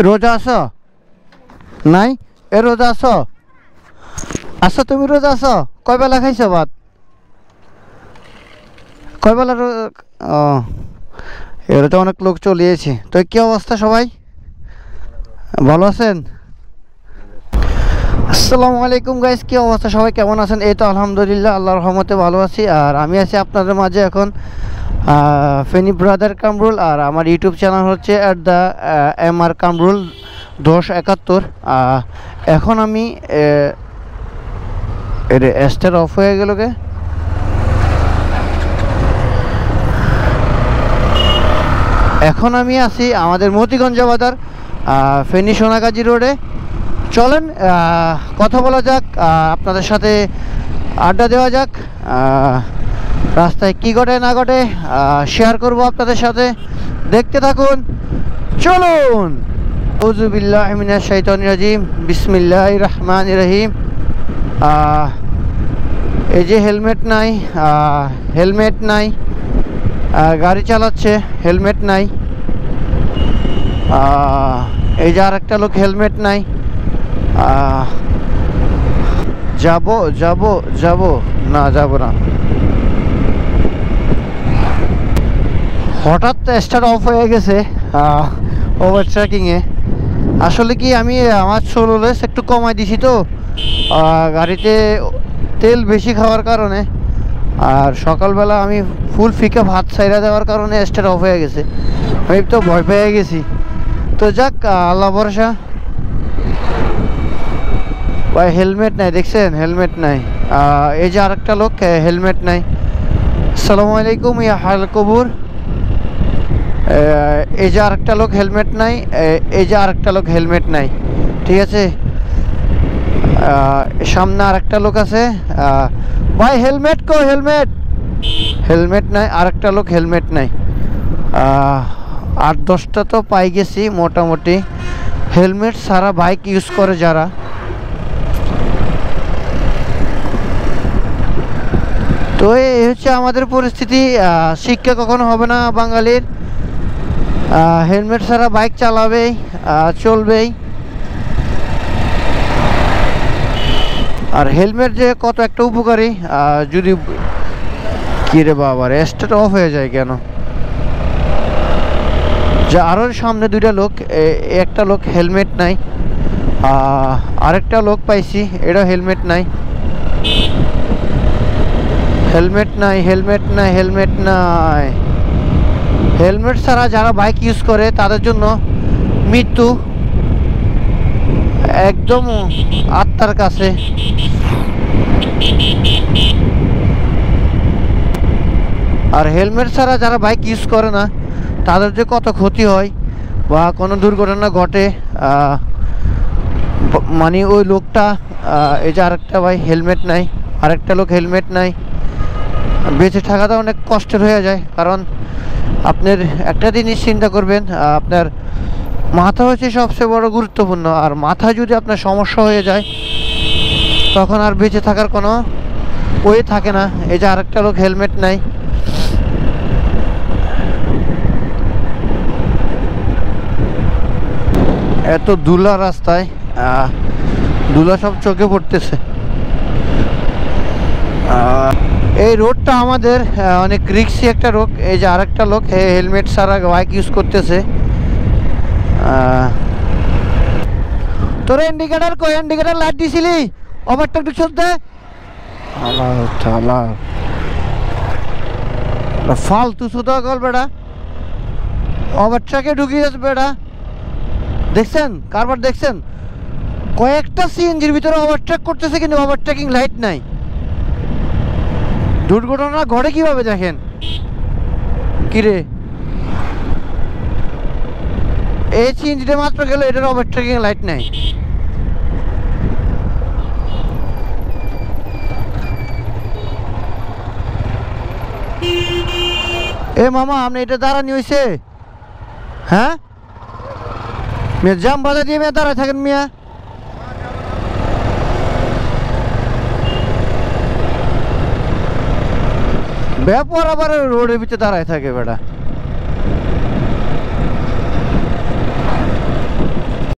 রোজা আছো? নাই রোজা আছো? আছো তুমি রোজা আছো? কয় বেলা খাইছো ভাত? কয় বেলা ও, এর তো অনেক লোক চলিয়েছে। তো কি অবস্থা সবাই, ভালো আছেন? আসসালামু আলাইকুম গাইস, কি অবস্থা সবাই, কেমন আছেন? এই তো আলহামদুলিল্লাহ, আল্লাহর রহমতে ভালো আছি। আর আমি আছি আপনাদের মাঝে এখন ফেনী ব্রাদার কামরুল। আর আমার ইউটিউব চ্যানেল হচ্ছে @MR কামরুল 1071। এখন আমি স্টার অফ হয়ে গেল কে। এখন আমি আছি আমাদের মতিগঞ্জ বাজার, ফেনী সোনাগাজী রোডে। চলেন কথা বলা যাক, আপনাদের সাথে আড্ডা দেওয়া যাক। রাস্তায় কি ঘটে না ঘটে শেয়ার করব আপনাদের সাথে, দেখতে থাকুন, চলুন। আউযু বিল্লাহি মিনাশ শাইতানির রাজিম, বিসমিল্লাহির রহমানির রহিম। এই যে হেলমেট নাই, হেলমেট নাই, গাড়ি চালাচ্ছে হেলমেট নাই। এই যে আর একটা লোক হেলমেট নাই। যাব যাব যাব না, যাব না। হঠাৎ স্টার্ট অফ হয়ে গেছে ওভার ট্র্যাকিংয়ে। আসলে কি আমি আমার সোলোলেস একটু কমাই দিছি তো গাড়িতে তেল বেশি খাওয়ার কারণে, আর সকালবেলা আমি ফুল ফিকে ভাত ছাইরা দেওয়ার কারণে স্টার্ট অফ হয়ে গেছে। আমি তো ভয় পেয়ে গেছি। তো যাক, আল্লাহ ভরসা। ভাই হেলমেট নাই, দেখছেন হেলমেট নাই। এই যে আরেকটা লোক হেলমেট নাই। আসসালামু আলাইকুম ইয়া হাল কবুর। এই যে আরেকটা লোক হেলমেট নাই, এই যে আরেকটা লোক হেলমেট নাই। ঠিক আছে, সামনে আরেকটা লোক আছে। ভাই হেলমেট কো, হেলমেট, হেলমেট নাই, আরেকটা লোক হেলমেট নাই। 8-10টা তো পাই গেছি মোটামুটি হেলমেট ছাড়া বাইক ইউজ করে যারা। তো এই হচ্ছে আমাদের পরিস্থিতি। শিক্ষা কখনো হবে না বাঙালির, হেলমেট ছাড়া বাইক চালাবেই, চলবেই। আর হেলমেট যে কত একটা উপকারী, যদি কিরে বাবা স্টার্ট অফ হয়ে যায় কেন? যে আরও সামনে দুইটা লোক, একটা লোক হেলমেট নাই, আরেকটা লোক পাইছি এটা হেলমেট নাই। হেলমেট নাই, হেলমেট নাই, হেলমেট নাই। হেলমেট ছাড়া যারা বাইক ইউজ করে তাদের জন্য মৃত্যু একদম আত্মার কাছে। আর হেলমেট ছাড়া যারা বাইক ইউজ করে না তাদের যে কত ক্ষতি হয় বা কোনো দুর্ঘটনা ঘটে, মানে ওই লোকটা, এই যে আরেকটা ভাই হেলমেট নাই, আরেকটা লোক হেলমেট নাই, বেঁচে থাকাটা অনেক কষ্টের হয়ে যায়। কারণ আপনার একটা জিনিস চিন্তা করবেন, আপনার মাথা হচ্ছে সবচেয়ে বড় গুরুত্বপূর্ণ। আর মাথা যদি আপনার সমস্যা হয়ে যায় তখন আর বেঁচে থাকার কোনো ওয়ে থাকে না। এই যে আরেকটা লোক হেলমেট নাই। এত ধুলা রাস্তায়, ধুলা সব চোখে পড়তেছে। এই রোডটা আমাদের অনেক রিস্কি একটা রোড। এই যে আরেকটা লোক হেলমেট ছাড়া বাইক ইউজ করতেছে। তোর ইন্ডিকেটার কই? ইন্ডিকেটার লাইট দিছিলি? ওভারটেক দিছস দে। আল্লাহ তাআলা, ফালতু সুদা গল বেটা, ওভারটেকে ঢুকিয়ে যাচ্ছে বেটা। দেখছেন কারবার, দেখছেন কয়েকটা সিএনজির ভিতরে ওভারটেক করতেছে কিন্তু ওভারটেকিং লাইট নাই। দুর্ঘটনা ঘটে কিভাবে দেখেন। কিরে এই সিএনজিটা মাত্র গেল, এটার ওভারটেকিং লাইট নাই। এ মামা আপনি এটা দাঁড়ানি হয়েছে? হ্যাঁ মিয়া, জাম বাজা দিয়ে মেয়ে দাঁড়ায় থাকেন মিয়া। ব্যাপার আবার রোডের ভিতরে দাঁড়ায় থাকে বেটা।